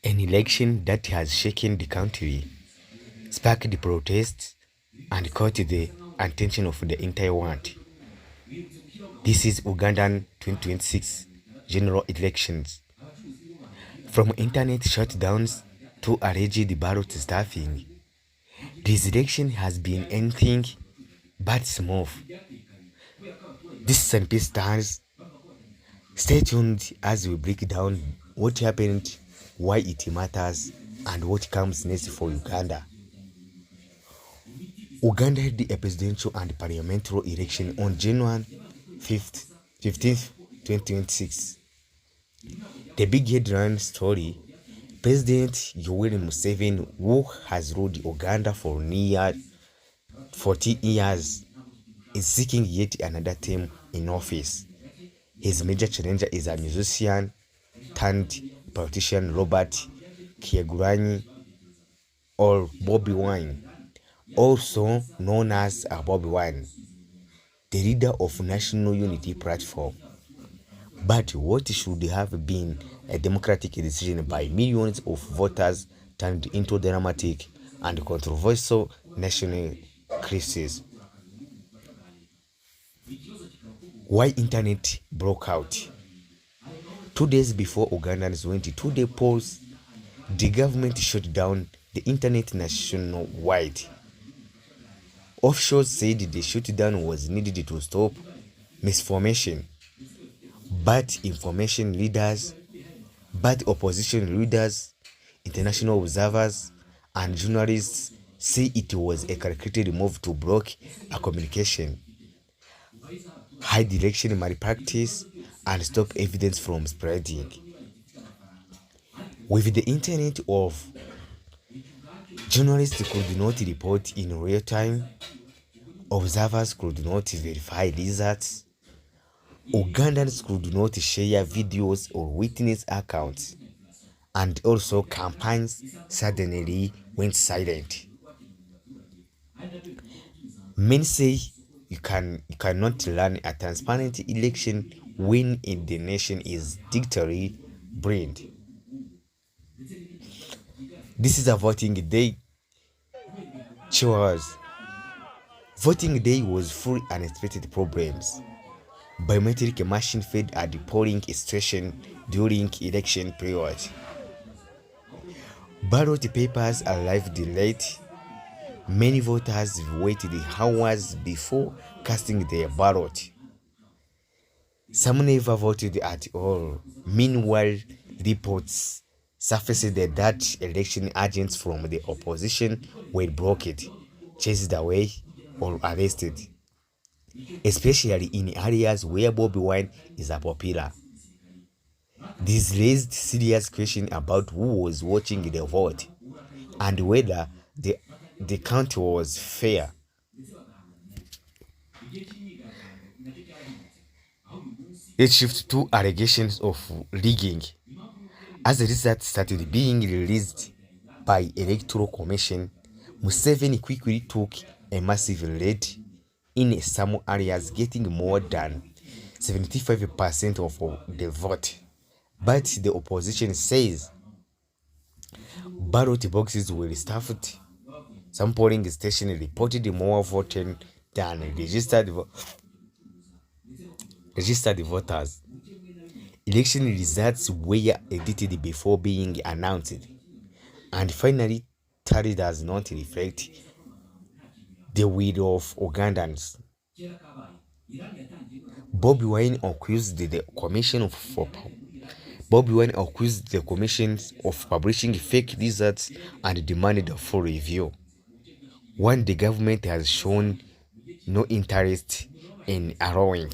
An election that has shaken the country, sparked the protests, and caught the attention of the entire world. This is Ugandan 2026 general elections. From internet shutdowns to alleged ballot stuffing, this election has been anything but smooth. This is St. Stars. Stay tuned as we break down what happened, why it matters, and what comes next for Uganda. Uganda had the presidential and parliamentary election on January 5th, 15th, 2026. The big headline story: President Yoweri Museveni, who has ruled Uganda for near 14 years, is seeking yet another term in office. His major challenger is a musician turned politician Robert Kyagulanyi, or Bobby Wine, also known as Bobby Wine, the leader of National Unity Platform. But what should have been a democratic decision by millions of voters turned into dramatic and controversial national crisis. Why internet broke out? 2 days before Ugandans went to two-day polls, the government shut down the internet nationwide. Officials said the shutdown was needed to stop misinformation, but opposition leaders, international observers, and journalists say it was a calculated move to block a communication, hide election malpractice, and stop evidence from spreading. With the internet off, journalists could not report in real time, observers could not verify results, Ugandans could not share videos or witness accounts, and also campaigns suddenly went silent. Many say you cannot run a transparent election when the nation is dictatorially brained. This is a voting day. Chores. Voting day was full of unexpected problems. Biometric machine failed at the polling station during election period. Ballot papers arrived late. Many voters waited hours before casting their ballot. Some never voted at all. Meanwhile, reports surfaced that election agents from the opposition were blocked, chased away, or arrested, especially in areas where Bobby Wine is popular. This raised serious questions about who was watching the vote and whether the count was fair. It shifted to allegations of rigging. As the results started being released by Electoral Commission, Museveni quickly took a massive lead in some areas, getting more than 75% of the vote. But the opposition says ballot boxes were stuffed. Some polling stations reported more voting than registered voters. Election results were edited before being announced, and finally tally does not reflect the will of Ugandans. Bobby Wine accused the commission of publishing fake results and demanded a full review. One, the government has shown no interest in allowing.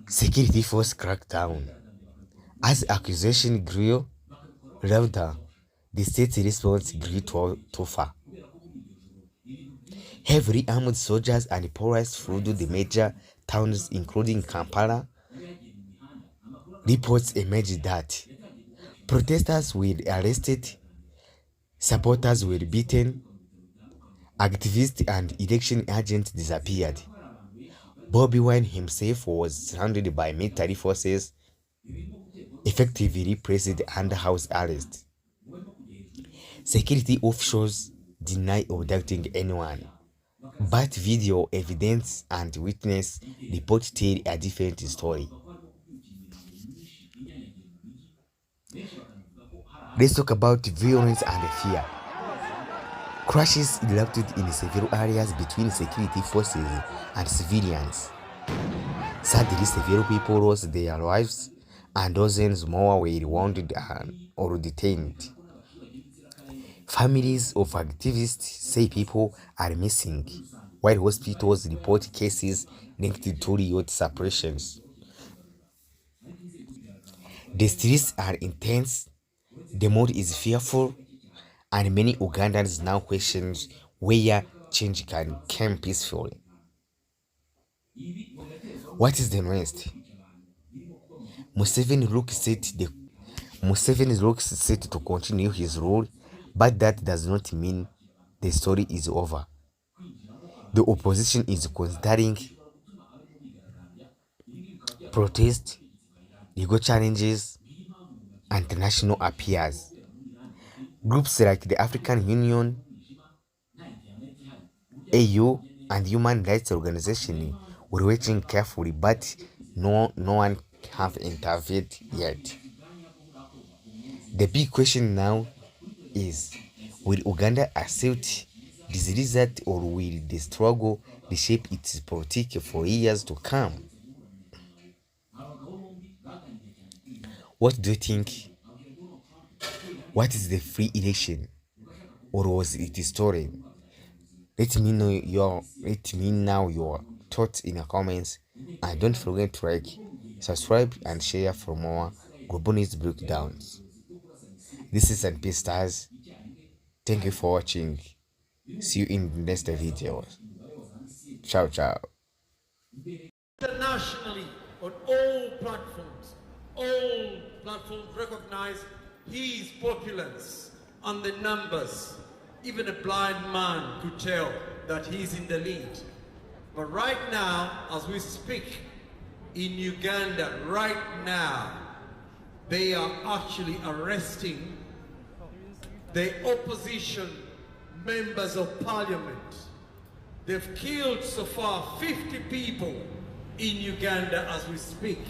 Security force crackdown. As accusation grew louder, the state's response grew tougher. Heavily armed soldiers and police flooded the major towns, including Kampala. Reports emerged that protesters were arrested, supporters were beaten, activists and election agents disappeared. Bobby Wine himself was surrounded by military forces, effectively placed under house arrest. Security officials deny abducting anyone, but video evidence and witness reports tell a different story. Let's talk about violence and fear. Crashes erupted in several areas between security forces and civilians. Sadly, several people lost their lives and dozens more were wounded or detained. Families of activists say people are missing, while hospitals report cases linked to riot suppressions. The streets are intense, the mood is fearful, and many Ugandans now question where change can come peacefully. What is the next? Museveni looks set to continue his rule, but that does not mean the story is over. The opposition is considering protest, legal challenges, and international appeals. Groups like the African Union, AU, and human rights organizations were watching carefully, but no one have intervened yet. The big question now is, will Uganda accept this result, or will the struggle reshape its politics for years to come? What do you think? What is the free election, or was it stolen? Let me know your thoughts in the comments, and don't forget to like, subscribe, and share for more global news breakdowns. This is NP Stars. Thank you for watching. See you in the next video. Ciao, ciao. Internationally, on all platforms recognize his populace and the numbers. Even a blind man could tell that he's in the lead. But right now, as we speak, in Uganda, right now, they are actually arresting the opposition members of parliament. They've killed so far 50 people in Uganda as we speak.